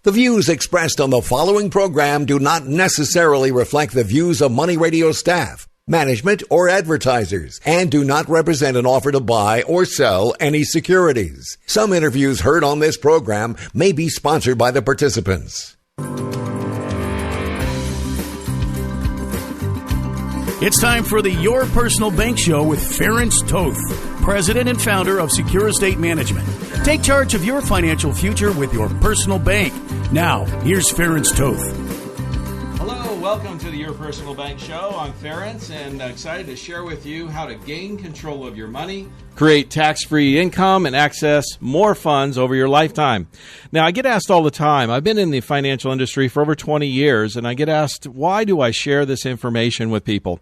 The views expressed on the following program do not necessarily reflect the views of Money Radio staff, management, or advertisers, and do not represent an offer to buy or sell any securities. Some interviews heard on this program may be sponsored by the participants. It's time for the Your Personal Bank Show with Ferenc Toth, President and founder of Secure Estate Management. Take charge of your financial future with your personal bank. Now, here's Ferenc Toth. Hello, welcome to the Your Personal Bank Show. I'm Ferenc, and excited to share with you how to gain control of your money, create tax-free income, and access more funds over your lifetime. Now, I get asked all the time. I've been in the financial industry for over 20 years, and I get asked, why do I share this information with people?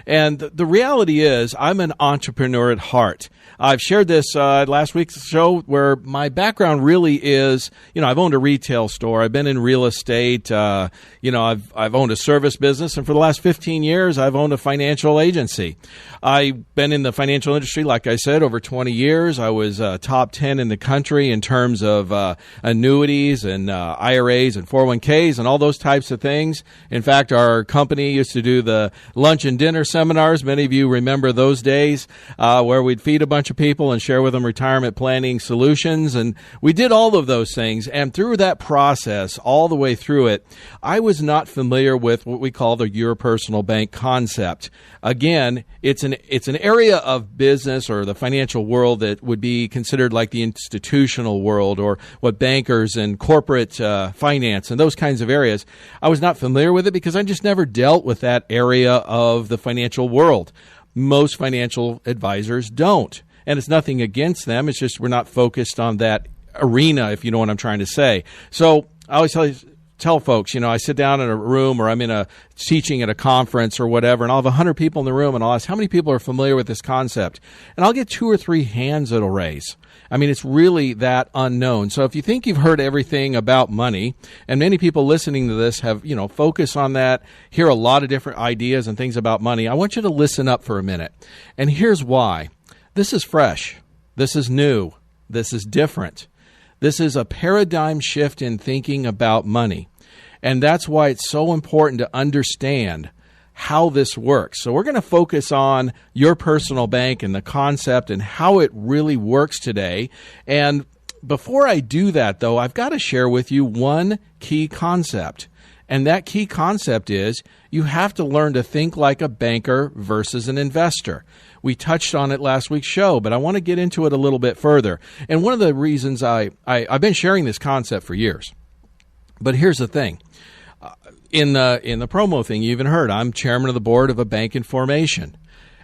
And the reality is, I'm an entrepreneur at heart. I've shared this last week's show where my background really is, I've owned a retail store. I've been in real estate. I've owned a service business. And for the last 15 years, I've owned a financial agency. I've been in the financial industry, like I said, over 20 years. I was top 10 in the country in terms of annuities and IRAs and 401ks and all those types of things. In fact, our company used to do the lunch and dinner seminars. Many of you remember those days where we'd feed a bunch of people and share with them retirement planning solutions. And we did all of those things. And through that process, all the way through it, I was not familiar with what we call the Your Personal Bank concept. Again, it's an area of business or the financial world that would be considered like the institutional world or what bankers and corporate finance and those kinds of areas. I was not familiar with it because I just never dealt with that area of the financial world. Most financial advisors don't. And it's nothing against them. It's just we're not focused on that arena, if you know what I'm trying to say. So I always tell folks, I sit down in a room or I'm in a teaching at a conference or whatever, and I'll have 100 people in the room, and I'll ask how many people are familiar with this concept. And I'll get 2 or 3 hands that'll raise. I mean, it's really that unknown. So if you think you've heard everything about money, and many people listening to this have, focus on that, hear a lot of different ideas and things about money, I want you to listen up for a minute. And here's why. This is fresh. This is new. This is different. This is a paradigm shift in thinking about money. And that's why it's so important to understand how this works. So we're going to focus on your personal bank and the concept and how it really works today. And before I do that, though, I've got to share with you one key concept. And that key concept is you have to learn to think like a banker versus an investor. We touched on it last week's show, but I want to get into it a little bit further. And one of the reasons I've been sharing this concept for years. But here's the thing. In the promo thing, you even heard, I'm chairman of the board of a bank in formation.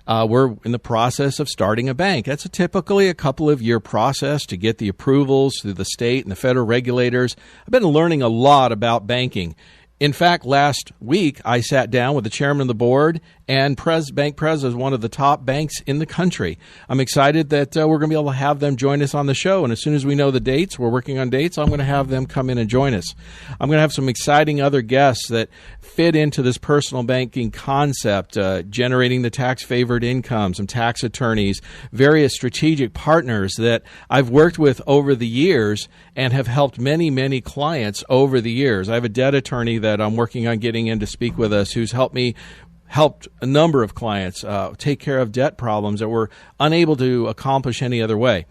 We're in the process of starting a bank. That's typically a couple of year process to get the approvals through the state and the federal regulators. I've been learning a lot about banking. In fact, last week, I sat down with the chairman of the board and Bank Prez is one of the top banks in the country. I'm excited that we're going to be able to have them join us on the show. And as soon as we know the dates, we're working on dates, I'm going to have them come in and join us. I'm going to have some exciting other guests that fit into this personal banking concept, generating the tax-favored income, some tax attorneys, various strategic partners that I've worked with over the years and have helped many, many clients over the years. I have a debt attorney that I'm working on getting in to speak with us who's helped a number of clients take care of debt problems that were unable to accomplish any other way.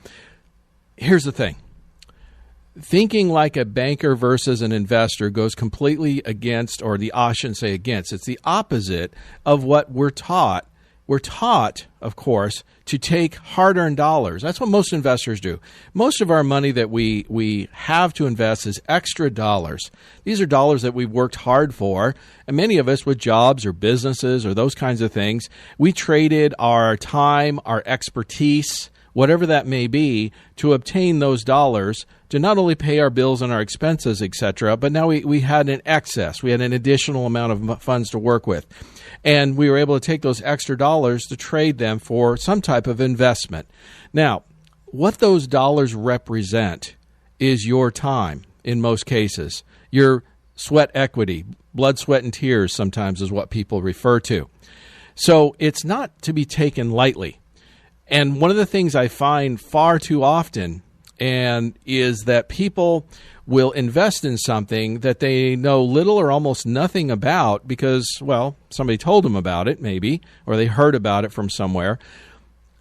Here's the thing. Thinking like a banker versus an investor goes completely against, or I shouldn't say against, it's the opposite of what we're taught. We're taught, of course, to take hard-earned dollars. That's what most investors do. Most of our money that we have to invest is extra dollars. These are dollars that we've worked hard for, and many of us with jobs or businesses or those kinds of things, we traded our time, our expertise, whatever that may be, to obtain those dollars to not only pay our bills and our expenses, etc., but now we had an excess. We had an additional amount of funds to work with. And we were able to take those extra dollars to trade them for some type of investment. Now, what those dollars represent is your time in most cases. Your sweat equity, blood, sweat, and tears sometimes is what people refer to. So it's not to be taken lightly. And one of the things I find far too often and is that people will invest in something that they know little or almost nothing about because, well, somebody told them about it maybe, or they heard about it from somewhere.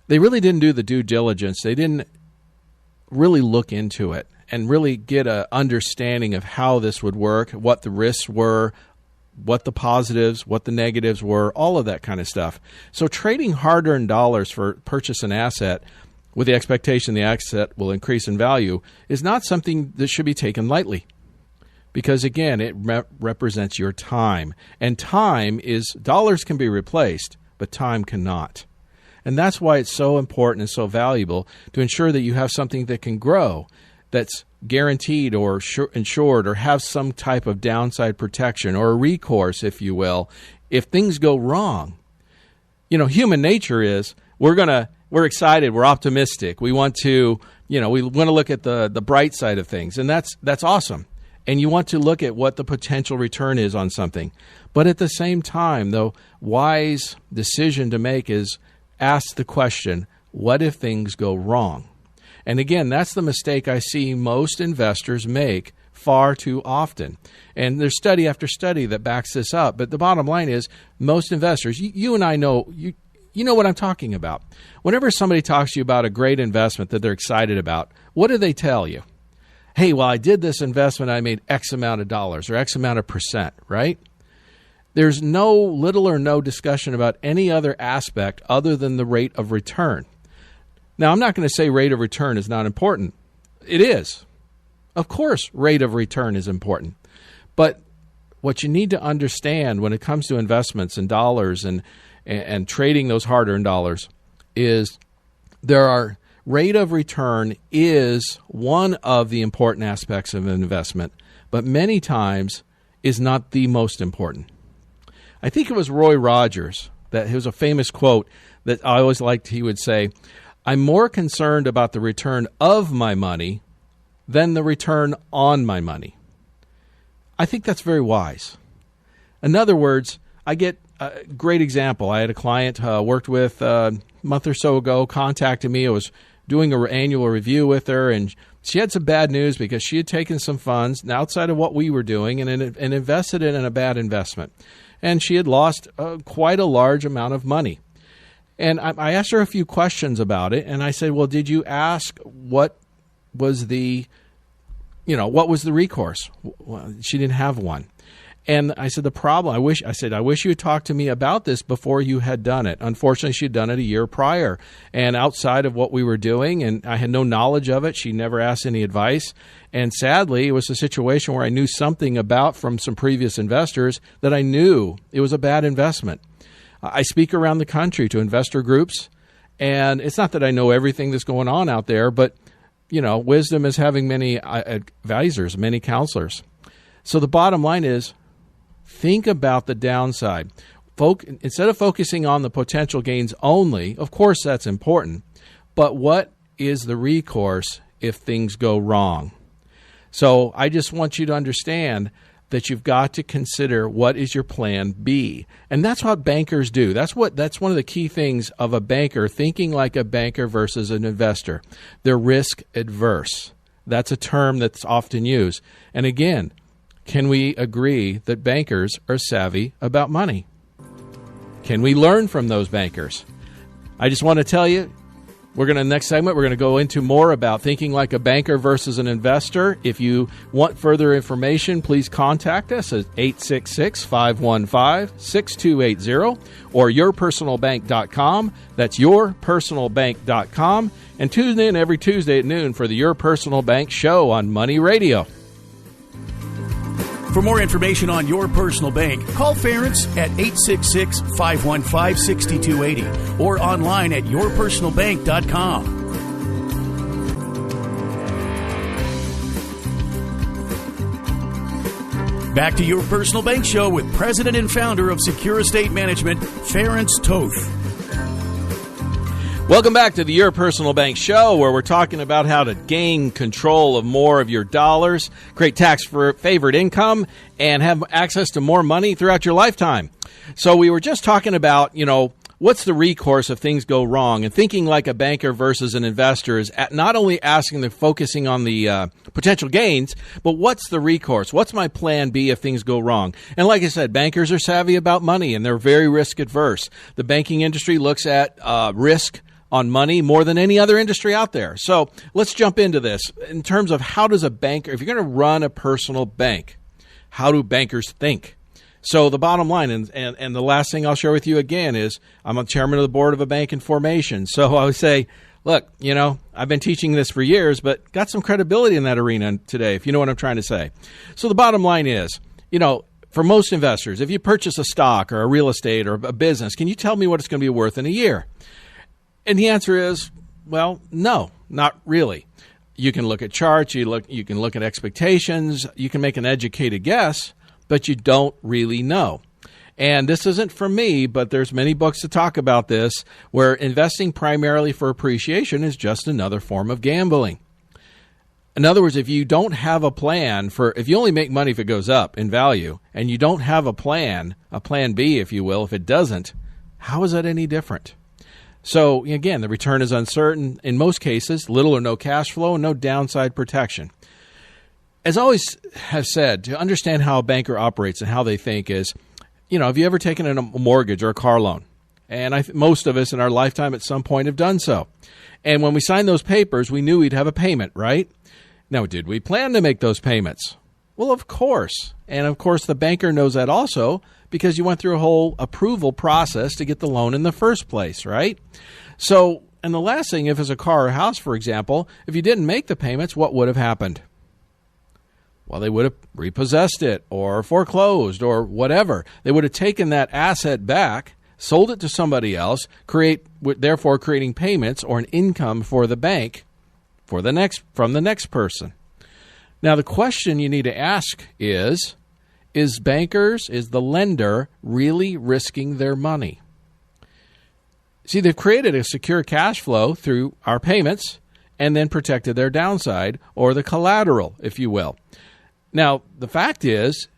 They really didn't do the due diligence. They didn't really look into it and really get an understanding of how this would work, what the risks were, what the positives, what the negatives were, all of that kind of stuff. So trading hard-earned dollars for purchase an asset with the expectation the asset will increase in value is not something that should be taken lightly. Because, again, it represents your time. And time is, dollars can be replaced, but time cannot. And that's why it's so important and so valuable to ensure that you have something that can grow, that's guaranteed or insured or have some type of downside protection or a recourse, if you will, if things go wrong. You know, human nature is we're excited, we're optimistic. We want to, we want to look at the bright side of things, and that's awesome. And you want to look at what the potential return is on something. But at the same time, the wise decision to make is ask the question, what if things go wrong? And again, that's the mistake I see most investors make far too often. And there's study after study that backs this up. But the bottom line is most investors, you and I know, you know what I'm talking about. Whenever somebody talks to you about a great investment that they're excited about, what do they tell you? Hey, well, I did this investment, I made X amount of dollars or X amount of percent, right? There's little or no discussion about any other aspect other than the rate of return. Now, I'm not going to say rate of return is not important. It is. Of course, rate of return is important. But what you need to understand when it comes to investments and dollars and trading those hard-earned dollars is rate of return is one of the important aspects of an investment, but many times is not the most important. I think it was Roy Rogers that it was a famous quote that I always liked. He would say, I'm more concerned about the return of my money than the return on my money. I think that's very wise. In other words, I get a great example. I had a client worked with a month or so ago, contacted me. I was doing an annual review with her, and she had some bad news because she had taken some funds outside of what we were doing and invested it in a bad investment. And she had lost quite a large amount of money. And I asked her a few questions about it, and I said, well, did you ask what was the recourse? Well, she didn't have one. And I said, the problem, I wish you had talked to me about this before you had done it. Unfortunately, she had done it a year prior. And outside of what we were doing, and I had no knowledge of it, she never asked any advice. And sadly, it was a situation where I knew something about from some previous investors that I knew it was a bad investment. I speak around the country to investor groups, and it's not that I know everything that's going on out there, but, wisdom is having many advisors, many counselors. So the bottom line is, think about the downside. Instead of focusing on the potential gains only, of course that's important, but what is the recourse if things go wrong? So I just want you to understand that you've got to consider what is your plan B. And that's what bankers do. That's one of the key things of a banker, thinking like a banker versus an investor. They're risk adverse. That's a term that's often used. And again, can we agree that bankers are savvy about money? Can we learn from those bankers? I just want to tell you, next segment, we're going to go into more about thinking like a banker versus an investor. If you want further information, please contact us at 866-515-6280 or yourpersonalbank.com. That's yourpersonalbank.com. And tune in every Tuesday at noon for the Your Personal Bank Show on Money Radio. For more information on Your Personal Bank, call Ference at 866-515-6280 or online at yourpersonalbank.com. Back to Your Personal Bank Show with President and Founder of Secure Estate Management, Ference Toth. Welcome back to the Your Personal Bank Show, where we're talking about how to gain control of more of your dollars, create tax-favored income, and have access to more money throughout your lifetime. So we were just talking about, what's the recourse if things go wrong? And thinking like a banker versus an investor is not only focusing on the potential gains, but what's the recourse? What's my plan B if things go wrong? And like I said, bankers are savvy about money, and they're very risk adverse. The banking industry looks at risk on money more than any other industry out there. So let's jump into this in terms of how does a banker, if you're going to run a personal bank, how do bankers think? So the bottom line, and the last thing I'll share with you again is I'm a chairman of the board of a bank in formation. So I would say, look, I've been teaching this for years, but got some credibility in that arena today, if you know what I'm trying to say. So the bottom line is, for most investors, if you purchase a stock or a real estate or a business, can you tell me what it's going to be worth in a year? And the answer is, well, no, not really. You can look at charts, you can look at expectations, you can make an educated guess, but you don't really know. And this isn't from me, but there's many books that talk about this, where investing primarily for appreciation is just another form of gambling. In other words, if you don't have a plan if you only make money if it goes up in value, and you don't have a plan B, if you will, if it doesn't, how is that any different? So again, the return is uncertain. In most cases, little or no cash flow and no downside protection. As I always have said, to understand how a banker operates and how they think is, have you ever taken a mortgage or a car loan? And most of us in our lifetime at some point have done so. And when we signed those papers, we knew we'd have a payment, right? Now, did we plan to make those payments? Well, of course. And of course, the banker knows that also, because you went through a whole approval process to get the loan in the first place, right? So, and the last thing, if it's a car or a house, for example, if you didn't make the payments, what would have happened? Well, they would have repossessed it or foreclosed or whatever. They would have taken that asset back, sold it to somebody else, therefore creating payments or an income for the bank from the next person. Now, the question you need to ask is the lender really risking their money? See, they've created a secure cash flow through our payments and then protected their downside, or the collateral, if you will. Now, the fact is,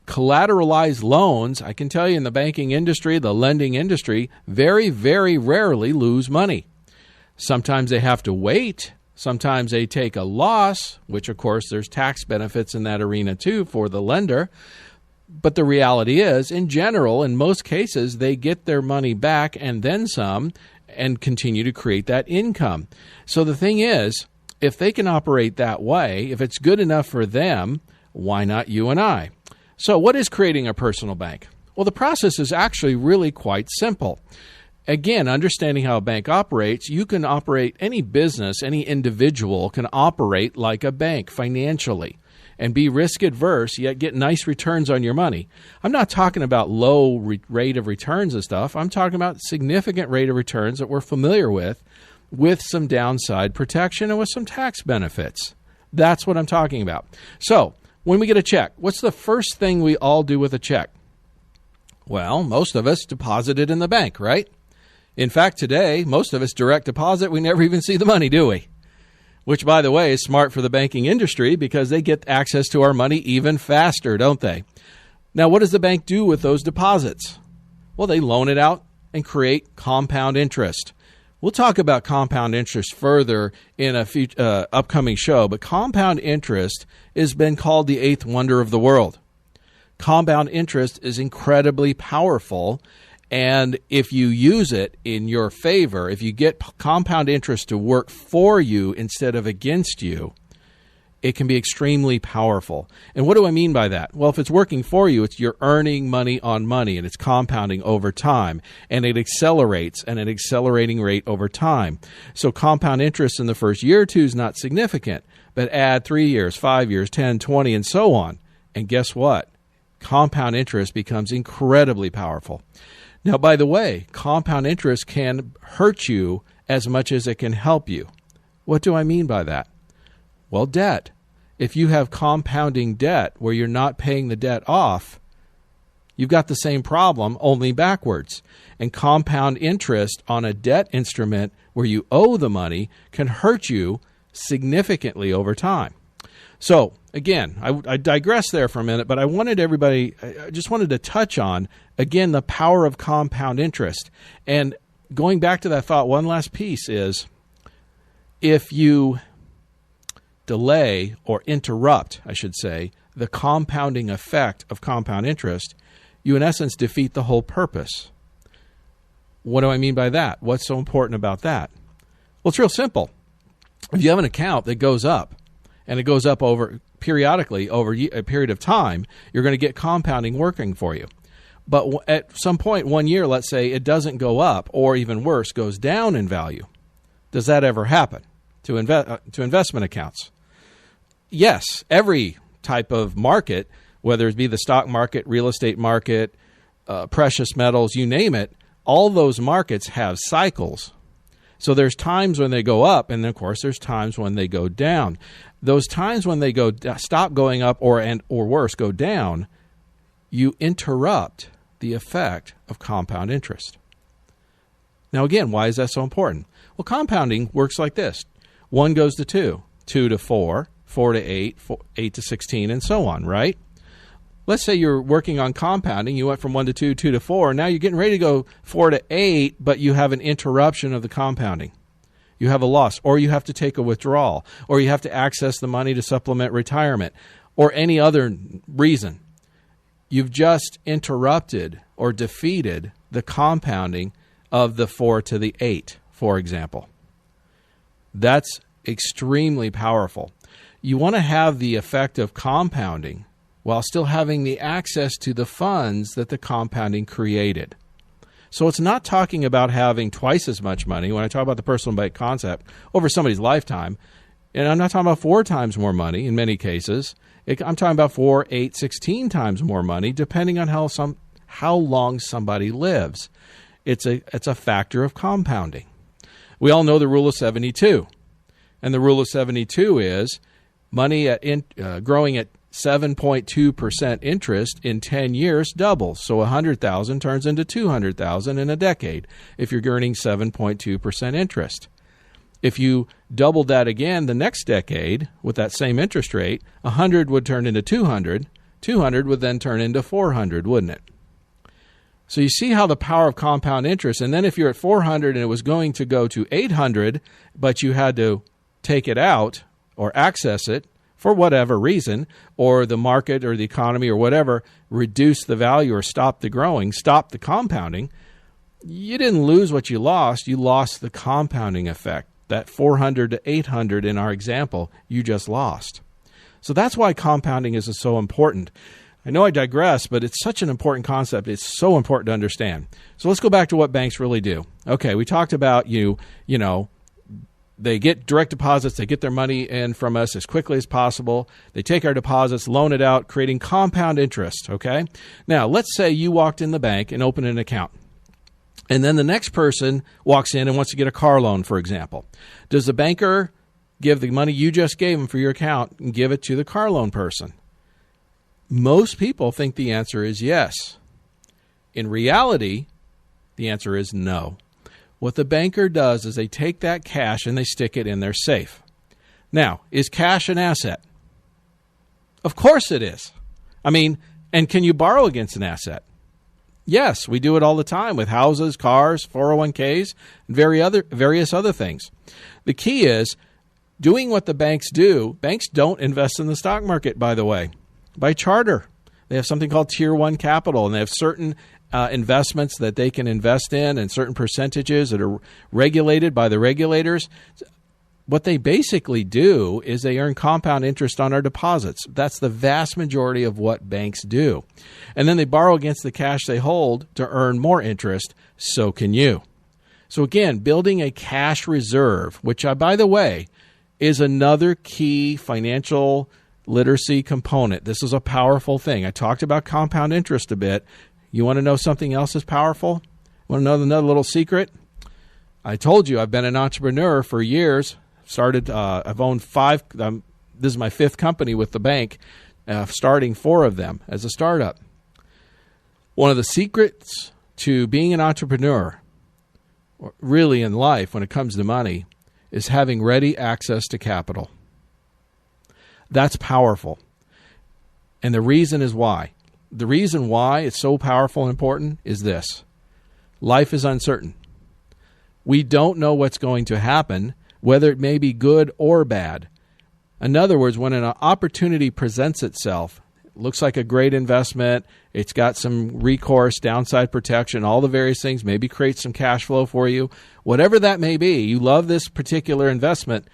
collateralized loans, I can tell you in the banking industry, the lending industry, very, very rarely lose money. Sometimes they have to wait. Sometimes they take a loss, which, of course, there's tax benefits in that arena, too, for the lender. But the reality is, in general, in most cases, they get their money back and then some and continue to create that income. So the thing is, if they can operate that way, if it's good enough for them, why not you and I? So what is creating a personal bank? Well, the process is actually really quite simple. Again, understanding how a bank operates, you can operate, any business, any individual can operate like a bank financially and be risk adverse, yet get nice returns on your money. I'm not talking about low rate of returns and stuff. I'm talking about significant rate of returns that we're familiar with some downside protection and with some tax benefits. That's what I'm talking about. So when we get a check, what's the first thing we all do with a check? Well, most of us deposit it in the bank, right? In fact, today, most of us direct deposit. We never even see the money, do we? Which, by the way, is smart for the banking industry because they get access to our money even faster, don't they? Now, what does the bank do with those deposits? Well, they loan it out and create compound interest. We'll talk about compound interest further in a future, upcoming show, but compound interest has been called the eighth wonder of the world. Compound interest is incredibly powerful, and if you use it in your favor, if you get compound interest to work for you instead of against you, it can be extremely powerful. And what do I mean by that? Well, if it's working for you, you're earning money on money, and it's compounding over time, and it accelerates at an accelerating rate over time. So compound interest in the first year or two is not significant, but add 3 years, 5 years, 10, 20, and so on. And guess what? Compound interest becomes incredibly powerful. Now, by the way, compound interest can hurt you as much as it can help you. What do I mean by that? Well, debt. If you have compounding debt where you're not paying the debt off, you've got the same problem, only backwards. And compound interest on a debt instrument where you owe the money can hurt you significantly over time. So, again, I digress there for a minute, but I just wanted to touch on, again, the power of compound interest. And going back to that thought, one last piece is, if you delay or interrupt, I should say, the compounding effect of compound interest, you in essence defeat the whole purpose. What do I mean by that? What's so important about that? Well, it's real simple. If you have an account that goes up, and it goes up periodically over a period of time, you're going to get compounding working for you. But at some point, 1 year, let's say, it doesn't go up, or even worse, goes down in value. Does that ever happen to investment accounts? Yes, every type of market, whether it be the stock market, real estate market, precious metals, you name it, all those markets have cycles. So there's times when they go up, and of course there's times when they go down. Those times when they stop going up, or worse, go down, you interrupt the effect of compound interest. Now again, why is that so important? Well, compounding works like this. 1 goes to 2, 2 to 4, 4 to 8, 8 to 16, and so on, right? Let's say you're working on compounding. You went from 1 to 2, 2 to 4. Now you're getting ready to go 4 to 8, but you have an interruption of the compounding. You have a loss, or you have to take a withdrawal, or you have to access the money to supplement retirement, or any other reason. You've just interrupted or defeated the compounding of the 4 to the 8, for example. That's extremely powerful. You want to have the effect of compounding while still having the access to the funds that the compounding created. So it's not talking about having twice as much money when I talk about the personal bank concept over somebody's lifetime. And I'm not talking about 4 times more money in many cases. I'm talking about 4, 8, 16 times more money, depending on how long somebody lives. It's a factor of compounding. We all know the rule of 72. And the rule of 72 is money growing at 7.2% interest in 10 years doubles. So 100,000 turns into 200,000 in a decade if you're earning 7.2% interest. If you doubled that again the next decade with that same interest rate, 100 would turn into 200. 200 would then turn into 400, wouldn't it? So you see how the power of compound interest, and then if you're at 400 and it was going to go to 800, but you had to take it out or access it, for whatever reason, or the market or the economy or whatever, reduce the value or stop the growing, stop the compounding, you didn't lose what you lost the compounding effect. That 400 to 800 in our example, you just lost. So that's why compounding is so important. I know I digress, but it's such an important concept. It's so important to understand. So let's go back to what banks really do. Okay, we talked about they get direct deposits. They get their money in from us as quickly as possible. They take our deposits, loan it out, creating compound interest, okay? Now, let's say you walked in the bank and opened an account. And then the next person walks in and wants to get a car loan, for example. Does the banker give the money you just gave him for your account and give it to the car loan person? Most people think the answer is yes. In reality, the answer is no. What the banker does is they take that cash and they stick it in their safe. Now, is cash an asset? Of course it is. And can you borrow against an asset? Yes, we do it all the time with houses, cars, 401ks, and various other things. The key is doing what the banks do. Banks don't invest in the stock market, by the way. By charter, they have something called Tier 1 capital, and they have certain investments that they can invest in and certain percentages that are regulated by the regulators. What they basically do is they earn compound interest on our deposits. That's the vast majority of what banks do. And then they borrow against the cash they hold to earn more interest. So can you. So again, building a cash reserve, which, by the way, is another key financial literacy component. This is a powerful thing. I talked about compound interest a bit. You want to know something else is powerful? Want to know another little secret? I told you I've been an entrepreneur for years. I've owned 5. This is my 5th company with the bank, starting 4 of them as a startup. One of the secrets to being an entrepreneur, really in life when it comes to money, is having ready access to capital. That's powerful. And the reason is why. The reason why it's so powerful and important is this. Life is uncertain. We don't know what's going to happen, whether it may be good or bad. In other words, when an opportunity presents itself, it looks like a great investment, it's got some recourse, downside protection, all the various things, maybe create some cash flow for you, whatever that may be, you love this particular investment,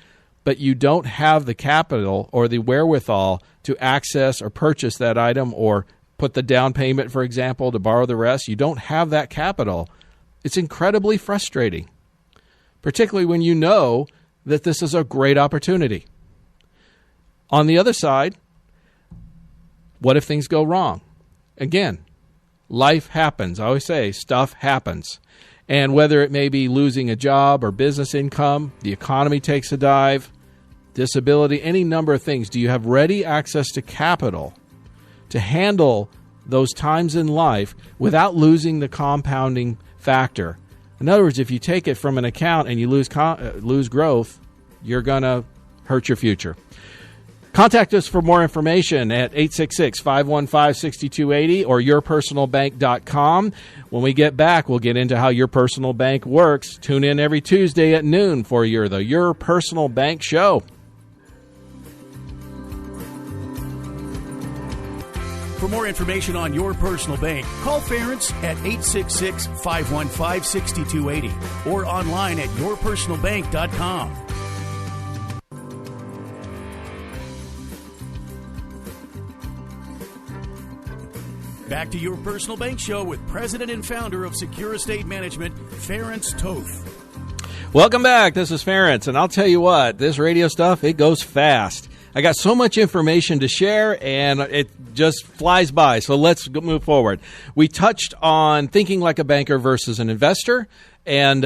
but you don't have the capital or the wherewithal to access or purchase that item or put the down payment, for example, to borrow the rest. You don't have that capital. It's incredibly frustrating, particularly when you know that this is a great opportunity. On the other side, what if things go wrong? Again, life happens. I always say stuff happens. And whether it may be losing a job or business income, the economy takes a dive, disability, any number of things. Do you have ready access to capital to handle those times in life without losing the compounding factor? In other words, if you take it from an account and you lose growth, you're going to hurt your future. Contact us for more information at 866-515-6280 or yourpersonalbank.com. When we get back, we'll get into how Your Personal Bank works. Tune in every Tuesday at noon for Your Personal Bank Show. For more information on Your Personal Bank, call Ference at 866-515-6280 or online at yourpersonalbank.com. Back to Your Personal Bank Show with President and Founder of Secure Estate Management, Ference Toth. Welcome back. This is Ference, and I'll tell you what, this radio stuff, it goes fast. I got so much information to share, and it just flies by. So let's move forward. We touched on thinking like a banker versus an investor, and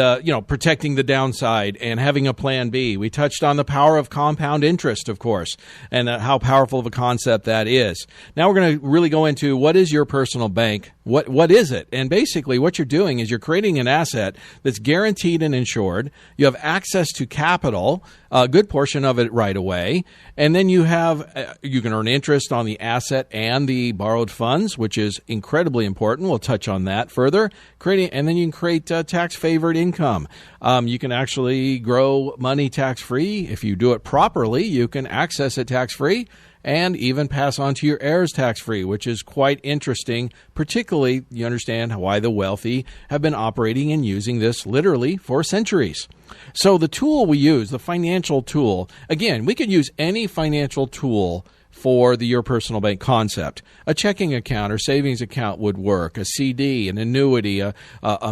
protecting the downside and having a plan B. We touched on the power of compound interest, of course, and how powerful of a concept that is. Now we're going to really go into what is your personal bank? What is it? And basically what you're doing is you're creating an asset that's guaranteed and insured. You have access to capital, a good portion of it right away, and then you can earn interest on the asset and the borrowed funds, which is incredibly important. We'll touch on that further. And then you can create tax-favored income. You can actually grow money tax-free. If you do it properly, you can access it tax-free and even pass on to your heirs tax-free, which is quite interesting. Particularly, you understand why the wealthy have been operating and using this literally for centuries. So the tool we use, the financial tool, again, we could use any financial tool for Your Personal Bank concept. A checking account or savings account would work, a CD, an annuity, a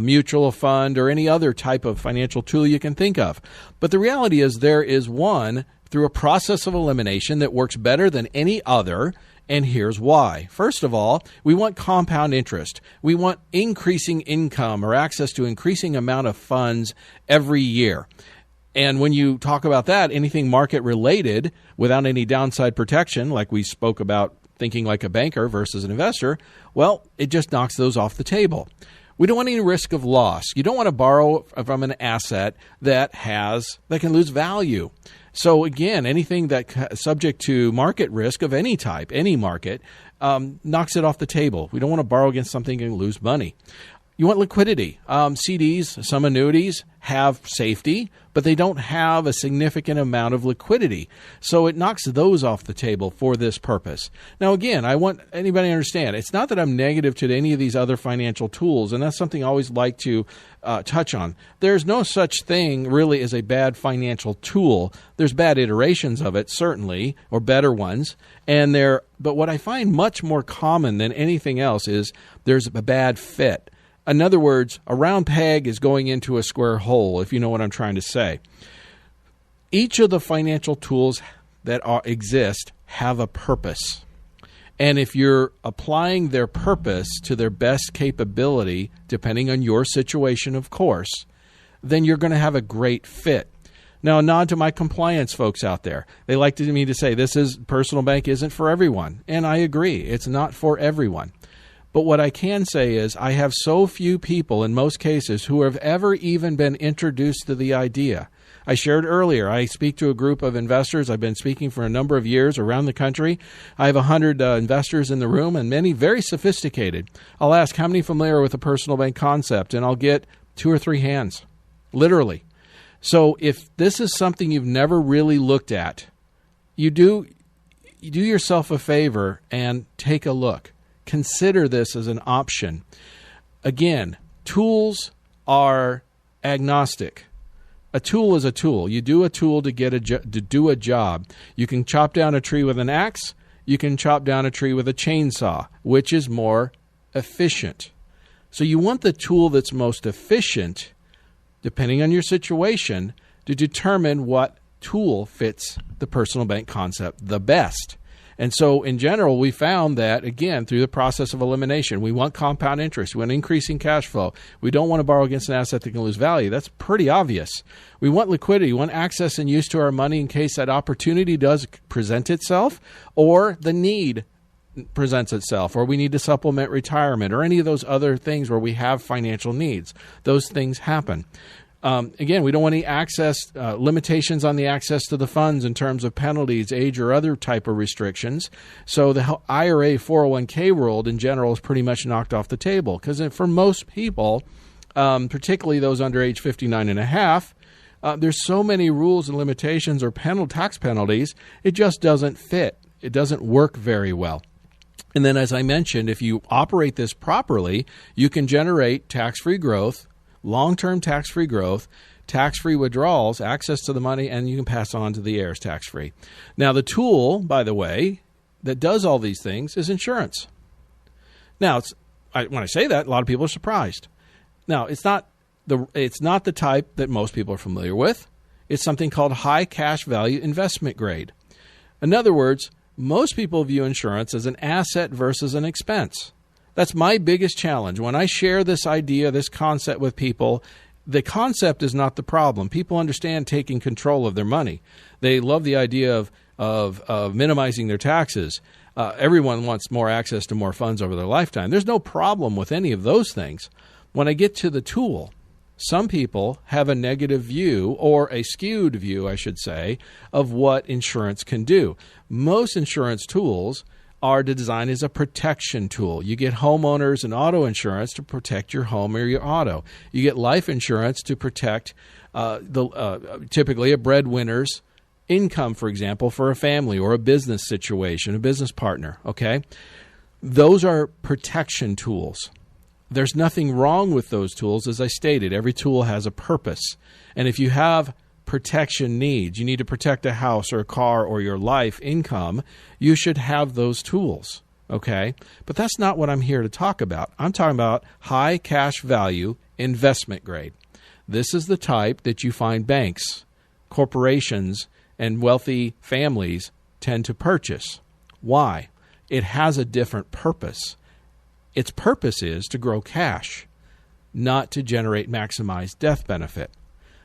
mutual fund, or any other type of financial tool you can think of. But the reality is there is one through a process of elimination that works better than any other, and here's why. First of all, we want compound interest. We want increasing income or access to increasing amount of funds every year. And when you talk about that, anything market related without any downside protection, like we spoke about thinking like a banker versus an investor, well, it just knocks those off the table. We don't want any risk of loss. You don't want to borrow from an asset that can lose value. So again, anything that subject to market risk of any type, any market, knocks it off the table. We don't want to borrow against something and lose money. You want liquidity. CDs, some annuities have safety, but they don't have a significant amount of liquidity. So it knocks those off the table for this purpose. Now, again, I want anybody to understand, it's not that I'm negative to any of these other financial tools, and that's something I always like to touch on. There's no such thing really as a bad financial tool. There's bad iterations of it, certainly, or better ones. But what I find much more common than anything else is there's a bad fit. In other words, a round peg is going into a square hole, if you know what I'm trying to say. Each of the financial tools that exist have a purpose. And if you're applying their purpose to their best capability, depending on your situation, of course, then you're going to have a great fit. Now, a nod to my compliance folks out there. They like me to say personal bank isn't for everyone. And I agree. It's not for everyone. But what I can say is I have so few people in most cases who have ever even been introduced to the idea I shared earlier, I speak to a group of investors. I've been speaking for a number of years around the country. I have 100 investors in the room, and many very sophisticated. I'll ask, how many familiar with the personal bank concept? And I'll get 2 or 3 hands, literally. So if this is something you've never really looked at, you do yourself a favor and take a look. Consider this as an option. Again, tools are agnostic. A tool is a tool. You do a tool to do a job. You can chop down a tree with an axe. You can chop down a tree with a chainsaw, which is more efficient. So you want the tool that's most efficient, depending on your situation, to determine what tool fits the personal bank concept the best. And so in general, we found that, again, through the process of elimination, we want compound interest. We want increasing cash flow. We don't want to borrow against an asset that can lose value. That's pretty obvious. We want liquidity. We want access and use to our money in case that opportunity does present itself or the need presents itself, or we need to supplement retirement, or any of those other things where we have financial needs. Those things happen. Again, we don't want any access limitations on the access to the funds in terms of penalties, age, or other type of restrictions. So the IRA 401k world in general is pretty much knocked off the table because for most people, particularly those under age 59 and a half, there's so many rules and limitations or tax penalties, it just doesn't fit. It doesn't work very well. And then, as I mentioned, if you operate this properly, you can generate tax-free growth, long-term tax-free growth, tax-free withdrawals, access to the money, and you can pass on to the heirs tax-free. Now, the tool, by the way, that does all these things is insurance. Now, when I say that, a lot of people are surprised. Now, it's not the type that most people are familiar with. It's something called high cash value investment grade. In other words, most people view insurance as an asset versus an expense. That's my biggest challenge. When I share this idea, this concept with people, the concept is not the problem. People understand taking control of their money. They love the idea of minimizing their taxes. Everyone wants more access to more funds over their lifetime. There's no problem with any of those things. When I get to the tool, some people have a negative view, or a skewed view, I should say, of what insurance can do. Most insurance tools are designed as a protection tool. You get homeowners and auto insurance to protect your home or your auto. You get life insurance to protect typically a breadwinner's income, for example, for a family or a business situation, a business partner. Okay, those are protection tools. There's nothing wrong with those tools. As I stated, every tool has a purpose. And if you have protection needs, you need to protect a house or a car or your life income, you should have those tools, okay? But that's not what I'm here to talk about. I'm talking about high cash value investment grade. This is the type that you find banks, corporations, and wealthy families tend to purchase. Why? It has a different purpose. Its purpose is to grow cash, not to generate maximized death benefit.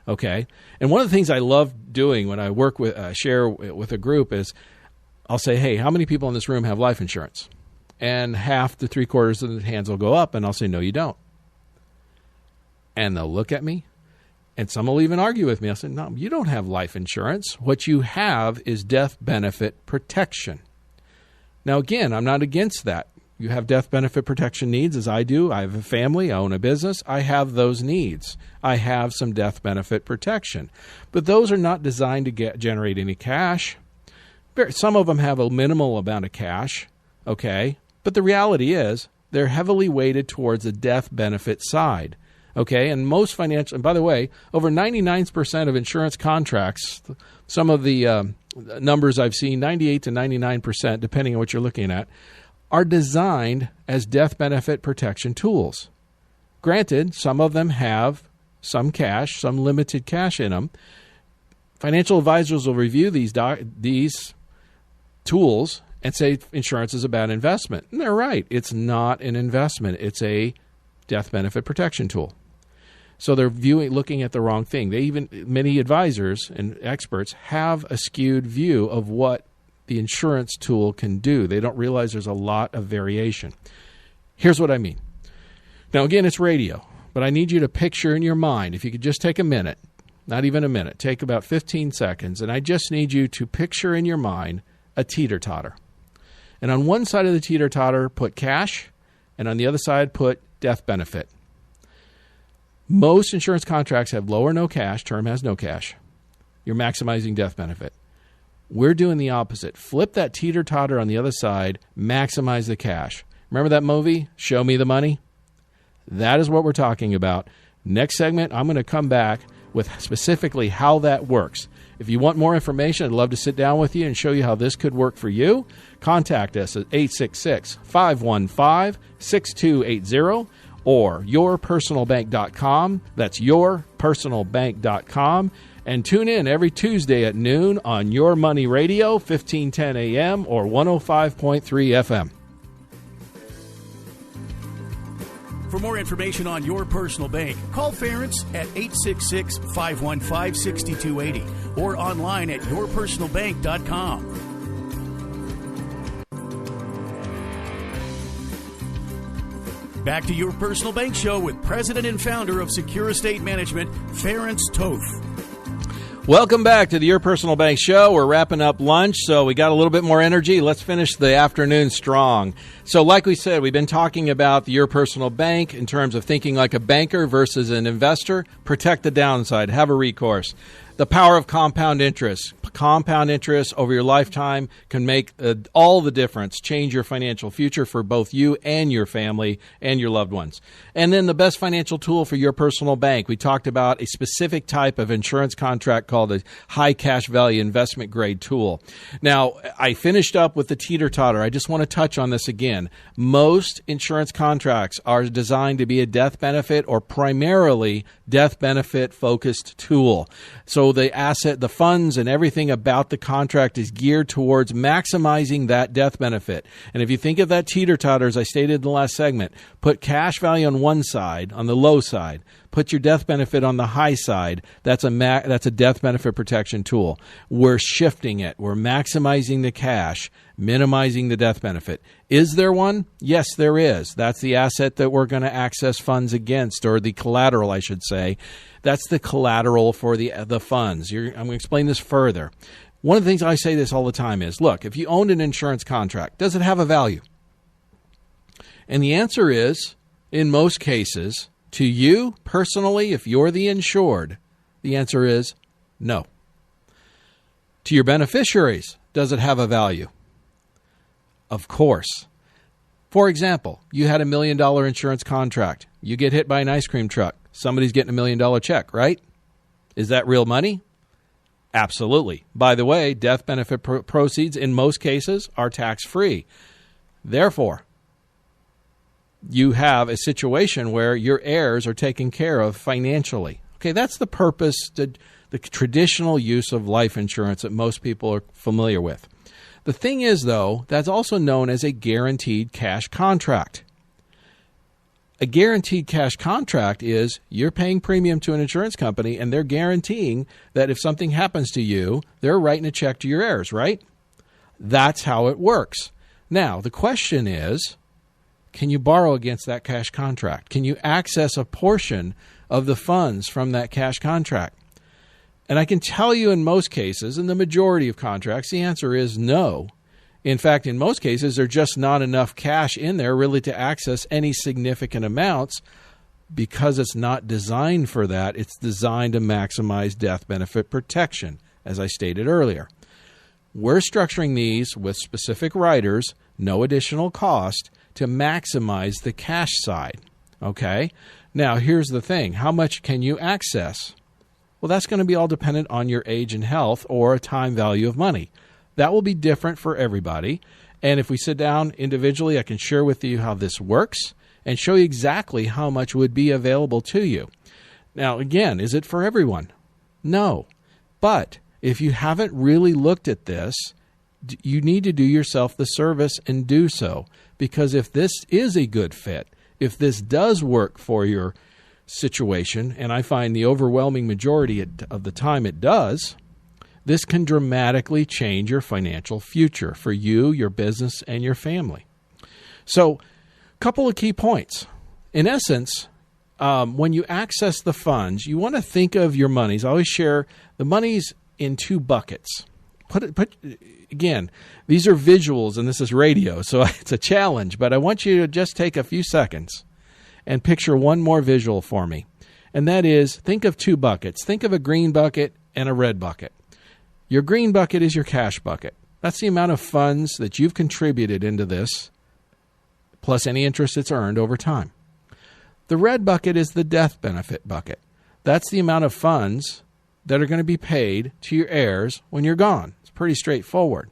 Okay, and one of the things I love doing when I work with share with a group is I'll say, hey, how many people in this room have life insurance? And half to 3/4 of the hands will go up, and I'll say, no, you don't. And they'll look at me, and some will even argue with me. I'll say, no, you don't have life insurance. What you have is death benefit protection. Now, again, I'm not against that. You have death benefit protection needs, as I do. I have a family. I own a business. I have those needs. I have some death benefit protection. But those are not designed to generate any cash. Some of them have a minimal amount of cash, okay? But the reality is they're heavily weighted towards the death benefit side, okay? And most financial, and by the way, over 99% of insurance contracts, some of the numbers I've seen, 98 to 99%, depending on what you're looking at, are designed as death benefit protection tools. Granted, some of them have some cash, some limited cash in them. Financial advisors will review these tools and say insurance is a bad investment. And they're right. It's not an investment. It's a death benefit protection tool. So they're looking at the wrong thing. Many advisors and experts have a skewed view of what the insurance tool can do. They don't realize there's a lot of variation. Here's what I mean. Now, again, it's radio, but I need you to picture in your mind, if you could just take a minute, not even a minute. Take about 15 seconds, and I just need you to picture in your mind a teeter-totter. And on one side of the teeter-totter, put cash, and on the other side, put death benefit. Most insurance contracts have low or no cash. Term has no cash. You're maximizing death benefit. We're doing the opposite. Flip that teeter-totter on the other side, maximize the cash. Remember that movie, Show Me the Money? That is what we're talking about. Next segment, I'm going to come back with specifically how that works. If you want more information, I'd love to sit down with you and show you how this could work for you. Contact us at 866-515-6280 or yourpersonalbank.com. That's yourpersonalbank.com. And tune in every Tuesday at noon on Your Money Radio, 1510 a.m. or 105.3 FM. For more information on Your Personal Bank, call Ference at 866-515-6280 or online at yourpersonalbank.com. Back to Your Personal Bank Show with President and Founder of Secure Estate Management, Ference Toth. Welcome back to the Your Personal Bank Show. We're wrapping up lunch, so we got a little bit more energy. Let's finish the afternoon strong. So like we said, we've been talking about the Your Personal Bank in terms of thinking like a banker versus an investor. Protect the downside. Have a recourse. The power of compound interest. Compound interest over your lifetime can make all the difference, change your financial future for both you and your family and your loved ones. And then the best financial tool for your personal bank. We talked about a specific type of insurance contract called a high cash value investment grade tool. Now, I finished up with the teeter-totter. I just want to touch on this again. Most insurance contracts are designed to be a death benefit or primarily death benefit focused tool. So the asset, the funds, and everything about the contract is geared towards maximizing that death benefit. And if you think of that teeter-totter, as I stated in the last segment, put cash value on one side, on the low side. Put your death benefit on the high side. That's a death benefit protection tool. We're shifting it. We're maximizing the cash, minimizing the death benefit. Is there one? Yes, there is. That's the asset that we're going to access funds against, or the collateral, I should say. That's the collateral for the funds. I'm going to explain this further. One of the things I say this all the time is, look, if you owned an insurance contract, does it have a value? And the answer is, in most cases, to you personally, if you're the insured, the answer is no. To your beneficiaries, does it have a value? Of course. For example, you had $1 million insurance contract. You get hit by an ice cream truck. Somebody's getting $1 million check, right? Is that real money? Absolutely. By the way, death benefit proceeds in most cases are tax-free. Therefore, you have a situation where your heirs are taken care of financially. Okay, that's the purpose, the traditional use of life insurance that most people are familiar with. The thing is, though, that's also known as a guaranteed cash contract. A guaranteed cash contract is you're paying premium to an insurance company, and they're guaranteeing that if something happens to you, they're writing a check to your heirs, right? That's how it works. Now, the question is, can you borrow against that cash contract? Can you access a portion of the funds from that cash contract? And I can tell you in most cases, in the majority of contracts, the answer is no. In fact, in most cases, there's just not enough cash in there really to access any significant amounts because it's not designed for that. It's designed to maximize death benefit protection, as I stated earlier. We're structuring these with specific riders, no additional cost, to maximize the cash side. Okay? Now, here's the thing. How much can you access? Well, that's going to be all dependent on your age and health or a time value of money. That will be different for everybody. And if we sit down individually, I can share with you how this works and show you exactly how much would be available to you. Now, again, is it for everyone? No. But if you haven't really looked at this, you need to do yourself the service and do so. Because if this is a good fit, if this does work for your situation, and I find the overwhelming majority of the time it does, this can dramatically change your financial future for you, your business, and your family. So, a couple of key points. In essence, when you access the funds, you want to think of your monies. I always share the monies in two buckets. Again, these are visuals and this is radio, so it's a challenge, but I want you to just take a few seconds and picture one more visual for me. And that is, think of two buckets. Think of a green bucket and a red bucket. Your green bucket is your cash bucket. That's the amount of funds that you've contributed into this, plus any interest that's earned over time. The red bucket is the death benefit bucket. That's the amount of funds that are going to be paid to your heirs when you're gone. It's pretty straightforward.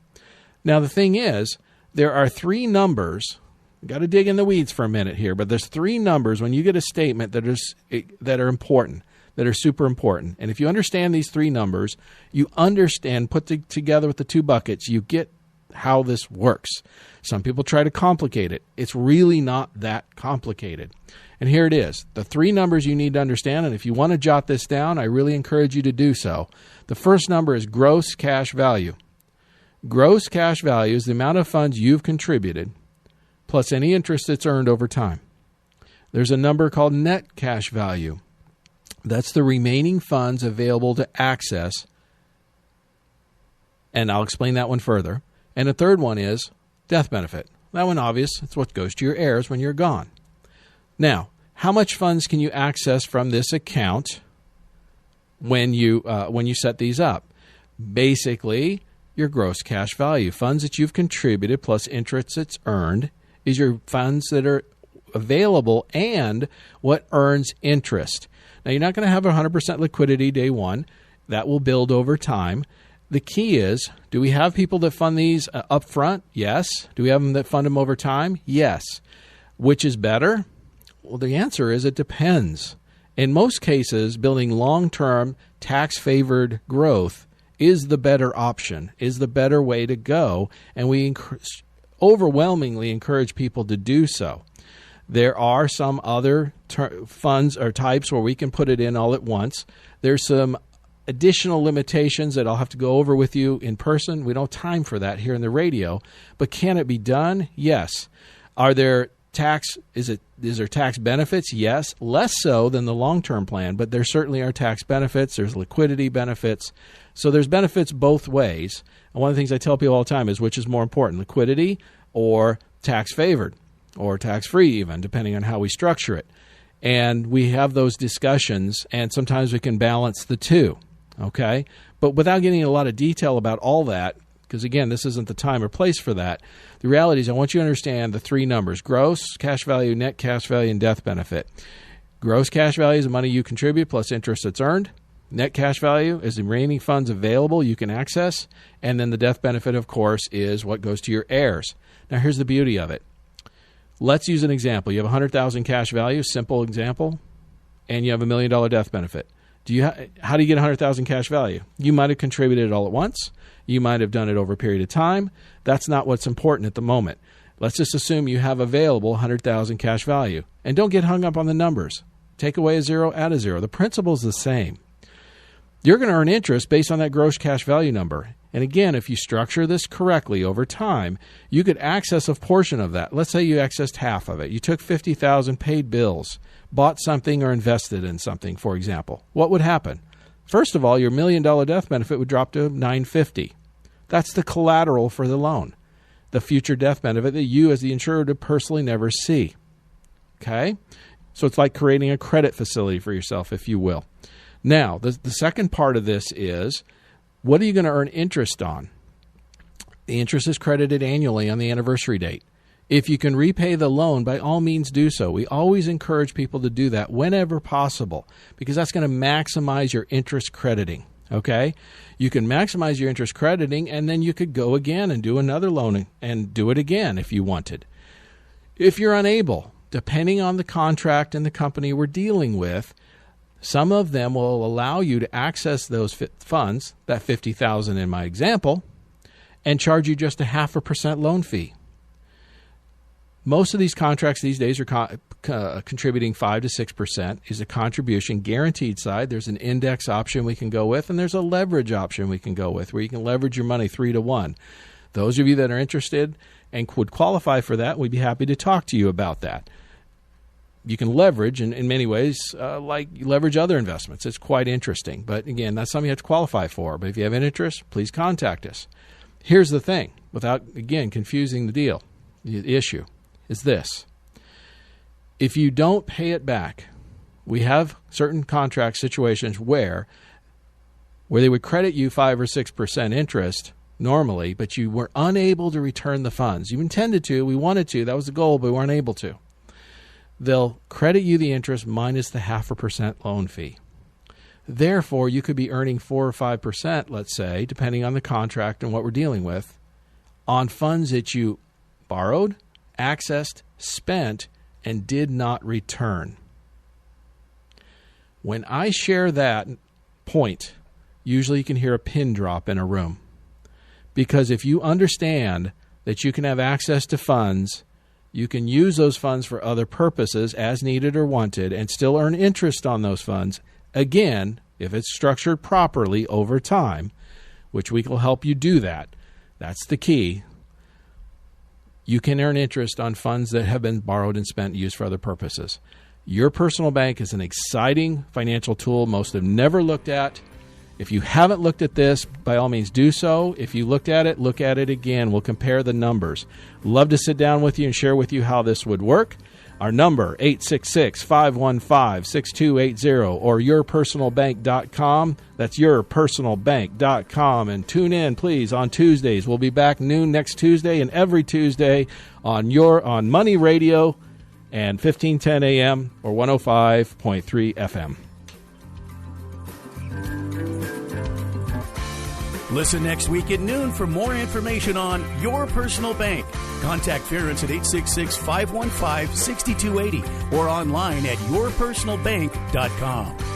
Now, the thing is, there are three numbers. You've got to dig in the weeds for a minute here, but there's three numbers when you get a statement that are important, that are super important. And if you understand these three numbers, you understand, put together with the two buckets, you get how this works. Some people try to complicate it. It's really not that complicated. And here it is, the three numbers you need to understand. And if you want to jot this down, I really encourage you to do so. The first number is gross cash value. Gross cash value is the amount of funds you've contributed plus any interest that's earned over time. There's a number called net cash value. That's the remaining funds available to access. And I'll explain that one further. And the third one is death benefit. That one obvious. It's what goes to your heirs when you're gone. Now, how much funds can you access from this account when you set these up? Basically, your gross cash value, funds that you've contributed plus interest that's earned, is your funds that are available and what earns interest. Now, you're not going to have 100% liquidity day one. That will build over time. The key is, do we have people that fund these up front? Yes. Do we have them that fund them over time? Yes. Which is better? Well, the answer is it depends. In most cases, building long-term tax-favored growth is the better option, is the better way to go, and we overwhelmingly encourage people to do so. There are some other funds or types where we can put it in all at once. There's some additional limitations that I'll have to go over with you in person. We don't have time for that here in the radio, but can it be done? Yes. Are there is there tax benefits? Yes. Less so than the long-term plan, but there certainly are tax benefits. There's liquidity benefits. So there's benefits both ways. And one of the things I tell people all the time is which is more important, liquidity or tax-favored or tax-free even, depending on how we structure it. And we have those discussions, and sometimes we can balance the two, okay? But without getting a lot of detail about all that, because, again, this isn't the time or place for that. The reality is I want you to understand the three numbers: gross cash value, net cash value, and death benefit. Gross cash value is the money you contribute plus interest that's earned. Net cash value is the remaining funds available you can access. And then the death benefit, of course, is what goes to your heirs. Now, here's the beauty of it. Let's use an example. You have $100,000 cash value, simple example, and you have $1 million death benefit. How do you get $100,000 cash value? You might have contributed it all at once. You might have done it over a period of time. That's not what's important at the moment. Let's just assume you have available $100,000 cash value. And don't get hung up on the numbers. Take away a zero, add a zero. The principle is the same. You're going to earn interest based on that gross cash value number. And again, if you structure this correctly over time, you could access a portion of that. Let's say you accessed half of it. You took $50,000, paid bills, bought something or invested in something, for example. What would happen? First of all, your $1 million death benefit would drop to $950. That's the collateral for the loan, the future death benefit that you as the insurer would personally never see. Okay? So it's like creating a credit facility for yourself, if you will. Now, the second part of this is, what are you going to earn interest on? The interest is credited annually on the anniversary date. If you can repay the loan, by all means do so. We always encourage people to do that whenever possible because that's going to maximize your interest crediting, okay? You can maximize your interest crediting, and then you could go again and do another loan and do it again if you wanted. If you're unable, depending on the contract and the company we're dealing with, some of them will allow you to access those funds, that $50,000 in my example, and charge you just a 0.5% loan fee. Most of these contracts these days are contributing 5 to 6% is a contribution guaranteed side. There's an index option we can go with, and there's a leverage option we can go with where you can leverage your money 3 to 1. Those of you that are interested and would qualify for that, we'd be happy to talk to you about that. you can leverage in many ways, like you leverage other investments. It's quite interesting. But again, that's something you have to qualify for. But if you have an interest, please contact us. Here's the thing, without, again, confusing the deal. The issue is this. If you don't pay it back, we have certain contract situations where they would credit you 5 or 6% interest normally, but you were unable to return the funds. You intended to, we wanted to, that was the goal, but we weren't able to. They'll credit you the interest minus the 0.5% loan fee. Therefore, you could be earning 4 or 5%, let's say, depending on the contract and what we're dealing with, on funds that you borrowed, accessed, spent, and did not return. When I share that point, usually you can hear a pin drop in a room. Because if you understand that you can have access to funds, you can use those funds for other purposes as needed or wanted and still earn interest on those funds, again, if it's structured properly over time, which we will help you do that. That's the key. You can earn interest on funds that have been borrowed and spent and used for other purposes. Your personal bank is an exciting financial tool most have never looked at. If you haven't looked at this, by all means do so. If you looked at it, look at it again. We'll compare the numbers. Love to sit down with you and share with you how this would work. Our number, 866-515-6280 or yourpersonalbank.com. That's yourpersonalbank.com. And tune in, please, on Tuesdays. We'll be back noon next Tuesday and every Tuesday on Money Radio and 1510 AM or 105.3 FM. Listen next week at noon for more information on Your Personal Bank. Contact Ference at 866-515-6280 or online at yourpersonalbank.com.